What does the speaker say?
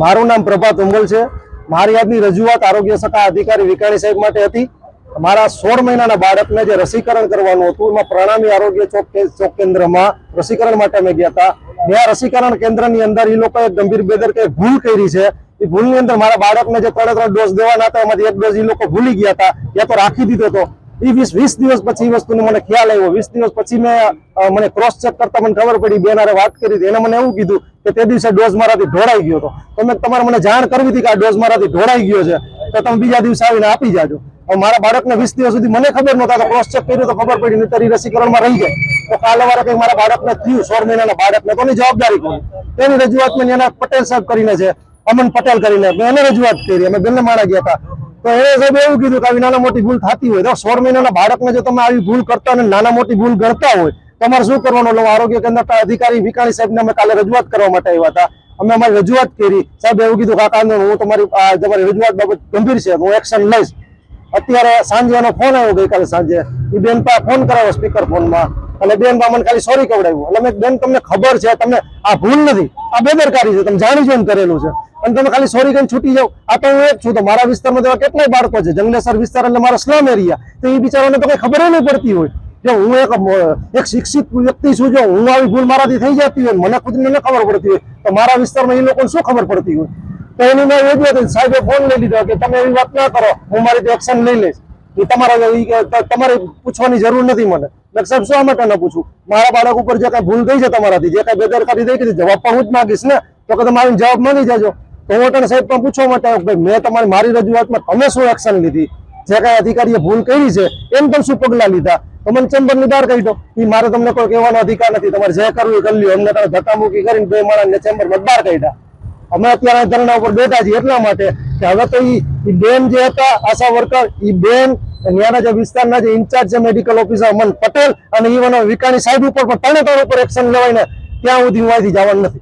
મારું નામ પ્રભાત ઉંબલ છે। મારી આજની રજૂઆત આરોગ્ય શાખા અધિકારી વિકાણી સાહેબ માટે હતી। મારા 16 મહિનાના બાળકને જે રસીકરણ કરવાનું હતું એમાં પ્રણામી આરોગ્ય ચોક કેન્દ્રમાં રસીકરણ માટે અમે ગયા હતા। આ રસીકરણ કેન્દ્રની અંદર એ લોકોએ ગંભીર બેદરકારી ભૂલ કરી છે। એ ભૂલની અંદર મારા બાળકને જે 3 ડોઝ દેવાના હતા એમાંથી 1 ડોઝ એ લોકો ભૂલી ગયા હતા, યા તો રાખી દીધો હતો। એ 20 દિવસ પછી એ વસ્તુનો મને ખ્યાલ આવ્યો। 20 દિવસ પછી મને ક્રોસ ચેક કરતા મને ખબર પડી, બેન હારે વાત કરી હતી, એને મને એવું કીધું કે તે દિવસે ડોઝ મારાથી ઢોળાઈ ગયો હતો। તમે તમારે મને જાણ કરવી હતી કે આ ડોઝ મારાથી ઢોળાઈ ગયો છે તો તમે બીજા દિવસે આવીને આપી જાજો। મારા બાળકને 20 દિવસ સુધી મને ખબર નહોતા, તો ક્રોસ ચેક કર્યું તો ખબર પડી, નહીતર રસીકરણમાં રહી જાય તો કાલે વારે કંઈક મારા બાળકને થયું, 16 મહિનાના બાળકને, તો એની જવાબદારી કોની? તેની રજૂઆત મેં એના પટેલ સાહેબ કરીને છે, અમન પટેલ કરીને, મેં એને રજૂઆત કરી। અમે બંને માણા ગયા હતા તો એ સાહેબ એવું કીધું કે આવી નાના મોટી ભૂલ થતી હોય તો 16 મહિનાના બાળકને જો તમે આવી ભૂલ કરતા અને નાના મોટી ભૂલ ગણતા હોય તમારે શું કરવાનું? એટલે આરોગ્ય કેન્દ્ર અધિકારી વિકાણી સાહેબને અમે કાલે રજૂઆત કરવા માટે આવ્યા હતા। અમે અમારી રજૂઆત કરી, સાહેબ એવું કીધું કાકા હું તમારી રજૂઆત બાબત ગંભીર છે, હું એક્શન લઈશ। અત્યારે સાંજે એનો ફોન આવ્યો, ગઈકાલે સાંજે એ બેન પાસે ફોન કરાવ્યો સ્પીકર ફોનમાં, અને બેન બા મને ખાલી સોરી કવડાવ્યું। એટલે મેં બેન તમને ખબર છે, તમને આ ભૂલ નથી, આ બેદરકારી છે, તમે જાણી જોઈને કરેલું છે અને તમે ખાલી સોરી કહીને છૂટી જાવ। આ તો હું એક છું, તો મારા વિસ્તારમાં તો કેટલાય બાળકો છે, જંગલેસર વિસ્તાર એટલે મારો સ્લમ એરિયા, તો એ બિચારાને તો કઈ ખબર નહીં પડતી હોય। જો હું એક શિક્ષિત વ્યક્તિ છું, જો હું આવી ભૂલ મારાથી થઈ જતી હોય, મને ખુદને ન ખબર પડતી હોય તો મારા વિસ્તારમાં એ લોકોને શું ખબર પડતી હોય? તો એની મેં રજૂઆત, સાહેબે ફોન લઈ લીધો કે તમે એવી વાત ના કરો, હું મારી એક્શન લઈ લઈશ, એ તમારે પૂછવાની જરૂર નથી મને। સાહેબ શું માટે ન પૂછું? મારા બાળક ઉપર જે કઈ ભૂલ થઈ છે તમારાથી, જે કઈ બેદરકારી થઈ ગઈ, જવાબ પણ હું જ માંગીશ ને, તો કે તમે આવીને જવાબ માંગી જાજો। તો હું અટાણે સાહેબ પણ પૂછવા માટે આવ્યો, મેં મારી રજૂઆતમાં તમે શું એક્શન લીધી, જે કઈ અધિકારીએ ભૂલ કરી છે એમ તમે શું પગલાં લીધા? તો મને ચેમ્બરની બહાર કાઢ્યો, એ મારે તમને કોઈ કહેવાનો અધિકાર નથી, તમારે જે કરવું એ કરી લ્યો। અમને તમે ધક્કામુક્કી કરીને 2 માણસને ચેમ્બરમાં બહાર કાઢ્યા। અમે અત્યારે ધરણા ઉપર બેઠા છીએ એટલા માટે કે હવે તો એ બેન જે હતા આશા વર્કર, એ બેન ત્યાંના જે વિસ્તારના જે ઇન્ચાર્જ છે મેડિકલ ઓફિસર અમન પટેલ અને ઈવન વિકાણી સાહેબ ઉપર પણ 3 ઉપર એક્શન લેવાય ને ત્યાં સુધી હું અહીંથી જવાનું નથી।